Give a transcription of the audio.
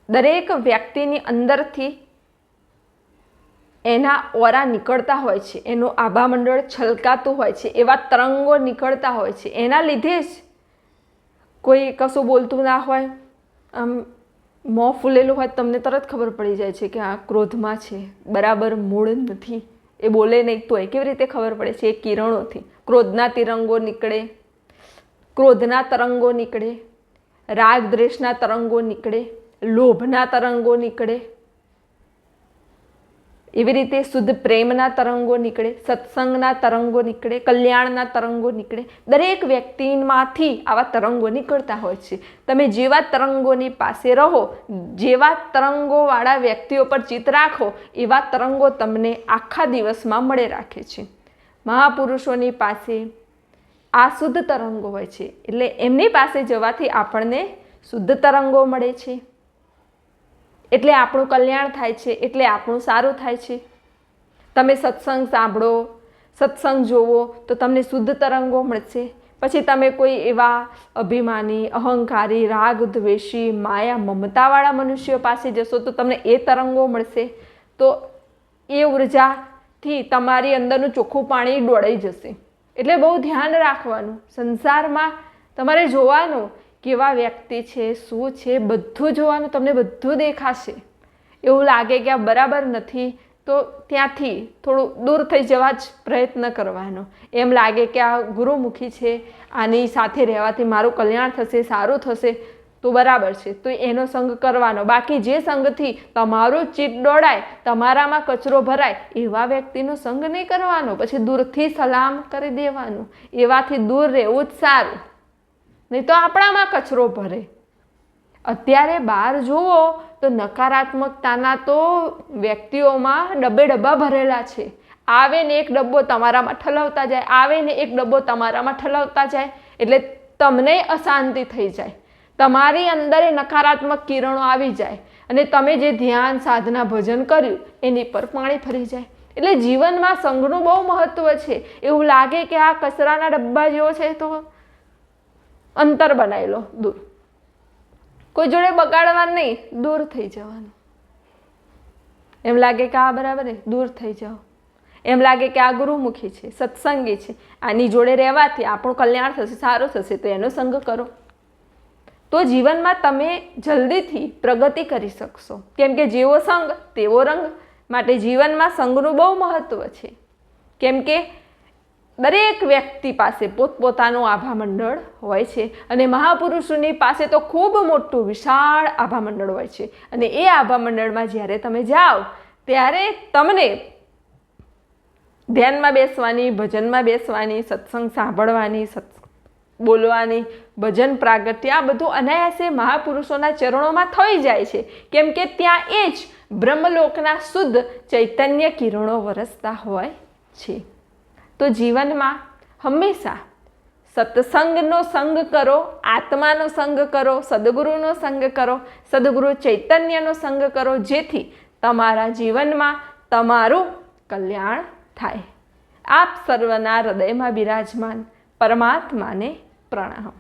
દરેક વ્યક્તિની અંદરથી એના ઓરા નીકળતા હોય છે, એનું આભામંડળ છલકાતું હોય છે, એવા તરંગો નીકળતા હોય છે. એના લીધે જ કોઈ કશું બોલતું ના હોય, આમ મોં ફૂલેલું હોય, તમને તરત ખબર પડી જાય છે કે આ ક્રોધમાં છે, બરાબર મૂળ નથી. એ બોલે નહીં તોય કેવી રીતે ખબર પડે છે? એ કિરણોથી. ક્રોધના તિરંગો નીકળે, ક્રોધના તરંગો નીકળે, રાગ દ્વેષના તરંગો નીકળે, લોભના તરંગો નીકળે. એવી રીતે શુદ્ધ પ્રેમના તરંગો નીકળે, સત્સંગના તરંગો નીકળે, કલ્યાણના તરંગો નીકળે. દરેક વ્યક્તિમાંથી આવા તરંગો નીકળતા હોય છે. તમે જેવા તરંગોની પાસે રહો, જેવા તરંગોવાળા વ્યક્તિઓ પર ચિત્ત રાખો, એવા તરંગો તમને આખા દિવસમાં મળે રાખે છે. મહાપુરુષોની પાસે આ શુદ્ધ તરંગો હોય છે, એટલે એમની પાસે જવાથી આપણને શુદ્ધ તરંગો મળે છે, એટલે આપણું કલ્યાણ થાય છે, એટલે આપણું સારું થાય છે. તમે સત્સંગ સાંભળો, સત્સંગ જોવો તો તમને શુદ્ધ તરંગો મળશે. પછી તમે કોઈ એવા અભિમાની, અહંકારી, રાગ દ્વેષી, માયા મમતાવાળા મનુષ્યો પાસે જશો તો તમને એ તરંગો મળશે. તો એ ઉર્જાથી તમારી અંદરનું ચોખ્ખું પાણી દોડાઈ જશે. એટલે બહુ ધ્યાન રાખવાનું. સંસારમાં તમારે જોવાનું કેવા વ્યક્તિ છે, શું છે, બધું જોવાનું. તમને બધું દેખાશે. એવું લાગે કે આ બરાબર નથી તો ત્યાંથી થોડું દૂર થઈ જવા જ પ્રયત્ન કરવાનો. એમ લાગે કે આ ગુરુમુખી છે, આની સાથે રહેવાથી મારું કલ્યાણ થશે, સારું થશે, તો બરાબર છે, તો એનો સંગ કરવાનો. બાકી જે સંગથી તમારું ચિત્ત દોડાય, તમારામાં કચરો ભરાય, એવા વ્યક્તિનો સંગ નહીં કરવાનો. પછી દૂરથી સલામ કરી દેવાનું. એવાથી દૂર રહેવું જ સારું, નહીં તો આપણામાં કચરો ભરે. અત્યારે બહાર જુઓ તો નકારાત્મકતાના તો વ્યક્તિઓમાં ડબ્બે ડબ્બા ભરેલા છે. આવે ને એક ડબ્બો તમારામાં ઠલવતા જાય, આવે ને એક ડબ્બો તમારામાં ઠલવતા જાય, એટલે તમને અશાંતિ થઈ જાય. તમારી અંદર એ નકારાત્મક કિરણો આવી જાય અને તમે જે ધ્યાન, સાધના, ભજન કર્યું એની પર પાણી ફરી જાય. એટલે જીવનમાં સંગનું બહુ મહત્વ છે. એવું લાગે કે આ કચરાના ડબ્બા જેવો છે તો અંતર બનાવી લો, દૂર. કોઈ જોડે બગાડવાનું નહીં, દૂર થઈ જવાનું. એમ લાગે કે આ બરાબર છે, દૂર થઈ જાઓ. એમ લાગે કે આ ગુરુમુખી છે, સત્સંગી છે, આની જોડે રહેવાથી આપણું કલ્યાણ થશે, સારું થશે, તો એનો સંગ કરો. તો જીવનમાં તમે જલ્દીથી પ્રગતિ કરી શકશો. કેમ કે જેવો સંગ તેવો રંગ. માટે જીવનમાં સંગનું બહુ મહત્વ છે. કેમ કે દરેક વ્યક્તિ પાસે પોતપોતાનું આભામંડળ હોય છે અને મહાપુરુષોની પાસે તો ખૂબ મોટું વિશાળ આભામંડળ હોય છે. અને એ આભામંડળમાં જ્યારે તમે જાઓ ત્યારે તમને ધ્યાનમાં બેસવાની, ભજનમાં બેસવાની, સત્સંગ સાંભળવાની, બોલવાની, ભજન પ્રાગટ્ય, આ બધું અનાયાસે મહાપુરુષોના ચરણોમાં થઈ જાય છે. કેમ કે ત્યાં એ જ બ્રહ્મલોકના શુદ્ધ ચૈતન્ય કિરણો વરસતા હોય છે. તો જીવનમાં હંમેશા સત્સંગનો સંગ કરો, આત્માનો સંગ કરો, સદગુરુનો સંગ કરો, સદગુરુ ચૈતન્યનો સંગ કરો, જેથી તમારા જીવનમાં તમારું કલ્યાણ થાય. આપ સર્વના હૃદયમાં બિરાજમાન પરમાત્માને પ્રણામ.